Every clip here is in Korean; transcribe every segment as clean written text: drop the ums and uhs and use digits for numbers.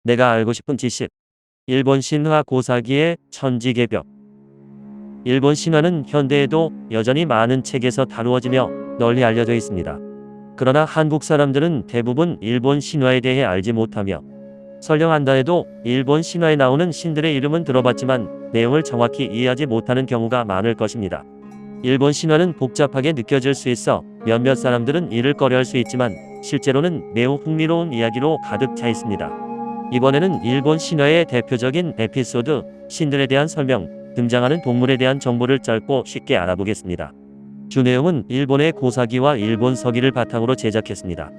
내가 알고 싶은 지식. 일본 신화 고사기의 천지개벽. 일본 신화는 현대에도 여전히 많은 책에서 다루어지며 널리 알려져 있습니다. 그러나 한국 사람들은 대부분 일본 신화에 대해 알지 못하며 설령 안다 해도 일본 신화에 나오는 신들의 이름은 들어봤지만 내용을 정확히 이해하지 못하는 경우가 많을 것입니다. 일본 신화는 복잡하게 느껴질 수 있어 몇몇 사람들은 이를 꺼려할 수 있지만 실제로는 매우 흥미로운 이야기로 가득 차 있습니다. 이번에는 일본 신화의 대표적인 에피소드, 신들에 대한 설명, 등장하는 동물에 대한 정보를 짧고 쉽게 알아보겠습니다. 주 내용은 일본의 고사기와 일본 서기를 바탕으로 제작했습니다.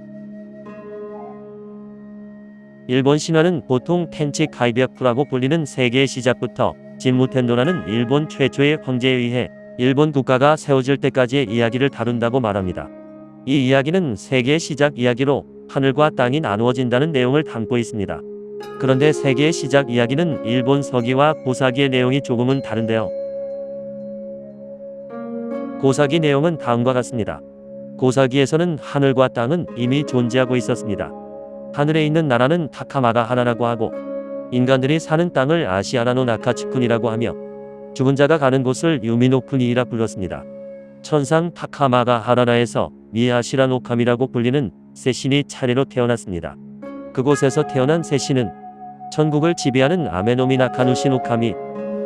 일본 신화는 보통 텐치 가이비야쿠라고 불리는 세계의 시작부터 진무텐도라는 일본 최초의 황제에 의해 일본 국가가 세워질 때까지의 이야기를 다룬다고 말합니다. 이 이야기는 세계의 시작 이야기로 하늘과 땅이 나누어진다는 내용을 담고 있습니다. 그런데 세계의 시작 이야기는 일본 서기와 고사기의 내용이 조금은 다른데요. 고사기 내용은 다음과 같습니다. 고사기에서는 하늘과 땅은 이미 존재하고 있었습니다. 하늘에 있는 나라는 타카마가 하나라고 하고 인간들이 사는 땅을 아시아라노 나카츠쿤이라고 하며 죽은 자가 가는 곳을 유미노쿠니이라 불렀습니다. 천상 타카마가 하라라에서 미야시라 노카미라고 불리는 세 신이 차례로 태어났습니다. 그곳에서 태어난 세 신은 천국을 지배하는 아메노미 나카누시 노카미,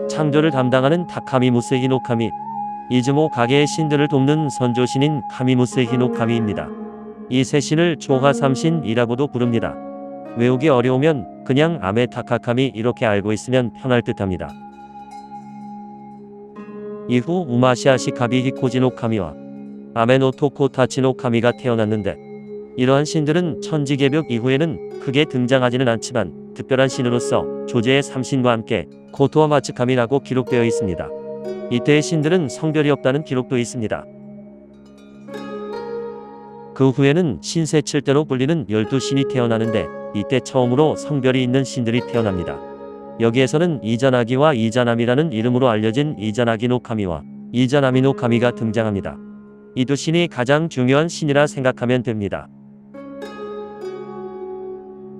창조를 담당하는 타카미무스 히노카미, 이즈모 가게의 신들을 돕는 선조신인 카미무스 히노카미입니다. 이 세 신을 조화삼신이라고도 부릅니다. 외우기 어려우면 그냥 아메타카카미 이렇게 알고 있으면 편할 듯합니다. 이후 우마시아시카비 히코지노카미와 아메노토코타치노카미가 태어났는데 이러한 신들은 천지개벽 이후에는 크게 등장하지는 않지만 특별한 신으로서 조제의 삼신과 함께 코토와 마츠카미라고 기록되어 있습니다. 이때의 신들은 성별이 없다는 기록도 있습니다. 그 후에는 신세 7대로 불리는 12신이 태어나는데 이때 처음으로 성별이 있는 신들이 태어납니다. 여기에서는 이자나기와 이자남이라는 이름으로 알려진 이자나기 노카미와 이자나미 노카미가 등장합니다. 이 두 신이 가장 중요한 신이라 생각하면 됩니다.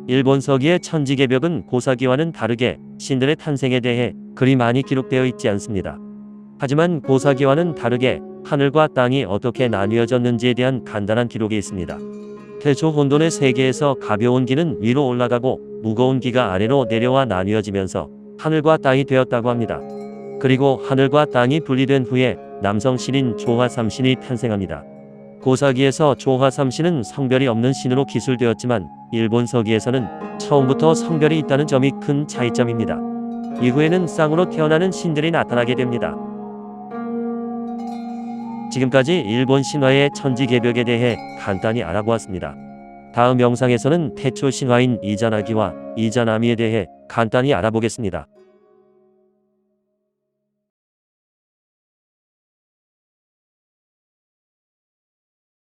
일본 서기의 천지개벽은 고사기와는 다르게 신들의 탄생에 대해 그리 많이 기록되어 있지 않습니다. 하지만 고사기와는 다르게 하늘과 땅이 어떻게 나뉘어졌는지에 대한 간단한 기록이 있습니다. 태초 혼돈의 세계에서 가벼운 기는 위로 올라가고 무거운 기가 아래로 내려와 나뉘어지면서 하늘과 땅이 되었다고 합니다. 그리고 하늘과 땅이 분리된 후에 남성 신인 조화삼신이 탄생합니다. 고사기에서 조화삼신은 성별이 없는 신으로 기술되었지만 일본 서기에서는 처음부터 성별이 있다는 점이 큰 차이점입니다. 이후에는 쌍으로 태어나는 신들이 나타나게 됩니다. 지금까지 일본 신화의 천지개벽에 대해 간단히 알아보았습니다. 다음 영상에서는 태초 신화인 이자나기와 이자나미에 대해 간단히 알아보겠습니다.